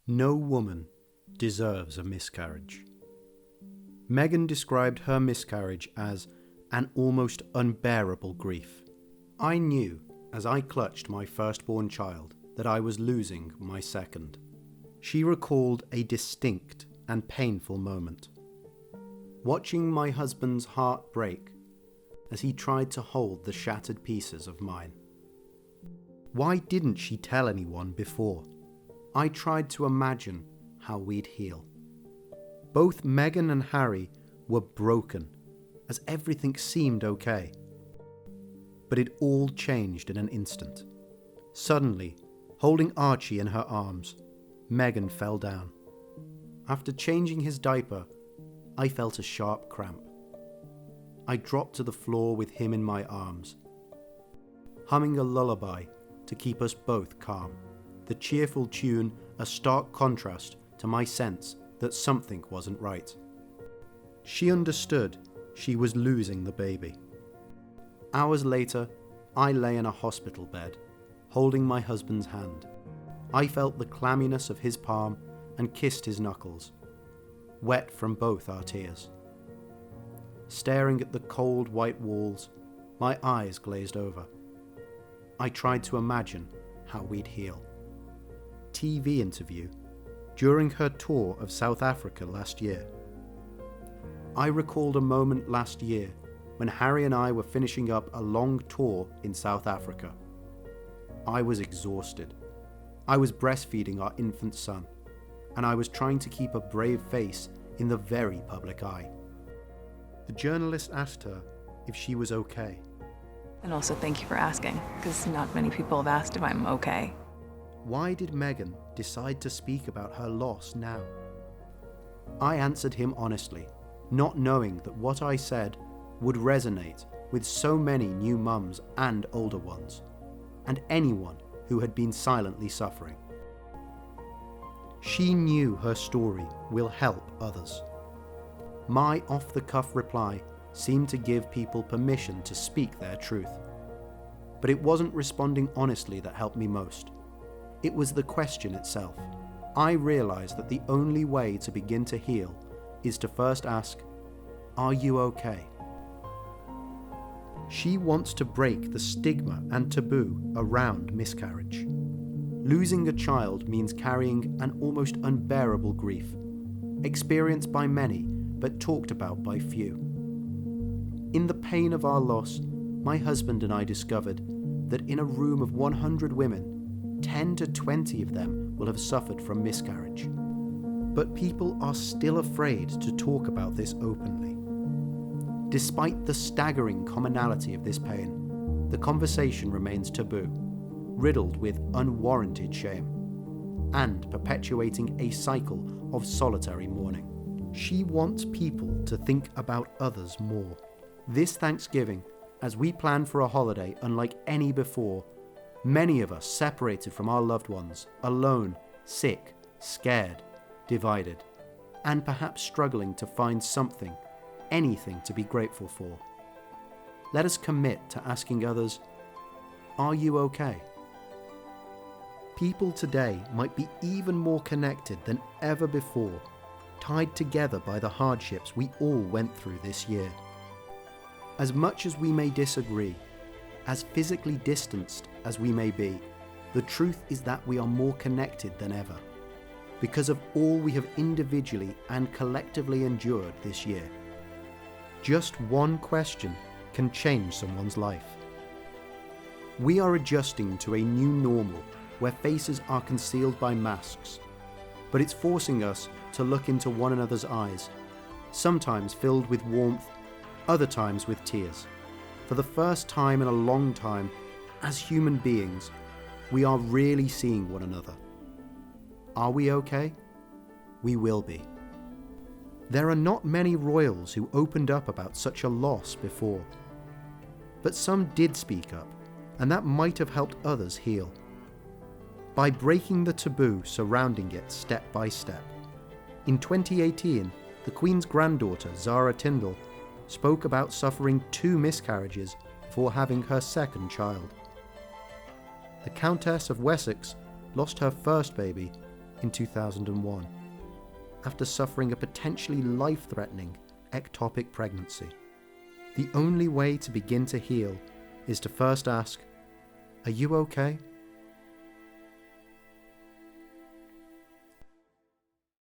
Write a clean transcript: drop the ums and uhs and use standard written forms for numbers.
No woman deserves a miscarriage. Meghan described her miscarriage as an almost unbearable grief. I knew, as I clutched my firstborn child, that I was losing my second. She recalled a distinct and painful moment. Watching my husband's heart break as he tried to hold the shattered pieces of mine. Why didn't she tell anyone before? I tried to imagine how we'd heal. Both Meghan and Harry were broken, as everything seemed okay. But it all changed in an instant. Suddenly, holding Archie in her arms, Meghan fell down. After changing his diaper, I felt a sharp cramp. I dropped to the floor with him in my arms, humming a lullaby to keep us both calm. The cheerful tune a stark contrast to my sense that something wasn't right. She understood she was losing the baby. Hours later, I lay in a hospital bed, holding my husband's hand. I felt the clamminess of his palm and kissed his knuckles, wet from both our tears. Staring at the cold white walls, my eyes glazed over. I tried to imagine how we'd heal. TV interview during her tour of South Africa last year. I recalled a moment last year when Harry and I were finishing up a long tour in South Africa. I was exhausted. I was breastfeeding our infant son, and I was trying to keep a brave face in the very public eye. The journalist asked her if she was okay. And also thank you for asking, because not many people have asked if I'm okay. Why did Meghan decide to speak about her loss now? I answered him honestly, not knowing that what I said would resonate with so many new mums and older ones, and anyone who had been silently suffering. She knew her story will help others. My off-the-cuff reply seemed to give people permission to speak their truth. But it wasn't responding honestly that helped me most. It was the question itself. I realized that the only way to begin to heal is to first ask, "Are you okay?" She wants to break the stigma and taboo around miscarriage. Losing a child means carrying an almost unbearable grief, experienced by many but talked about by few. In the pain of our loss, my husband and I discovered that in a room of 100 women, 10 to 20 of them will have suffered from miscarriage. But people are still afraid to talk about this openly. Despite the staggering commonality of this pain, the conversation remains taboo, riddled with unwarranted shame, and perpetuating a cycle of solitary mourning. She wants people to think about others more. This Thanksgiving, as we plan for a holiday unlike any before, many of us separated from our loved ones, alone, sick, scared, divided, and perhaps struggling to find something, anything to be grateful for. Let us commit to asking others, "Are you okay?" People today might be even more connected than ever before, tied together by the hardships we all went through this year. As much as we may disagree, as physically distanced as we may be, the truth is that we are more connected than ever, because of all we have individually and collectively endured this year. Just one question can change someone's life. We are adjusting to a new normal where faces are concealed by masks, but it's forcing us to look into one another's eyes, sometimes filled with warmth, other times with tears. For the first time in a long time, as human beings, we are really seeing one another. Are we okay? We will be. There are not many royals who opened up about such a loss before, but some did speak up, and that might have helped others heal. By breaking the taboo surrounding it step by step. In 2018, the Queen's granddaughter, Zara Tindall, spoke about suffering 2 miscarriages before having her second child. The Countess of Wessex lost her first baby in 2001 after suffering a potentially life-threatening ectopic pregnancy. The only way to begin to heal is to first ask, "Are you okay?"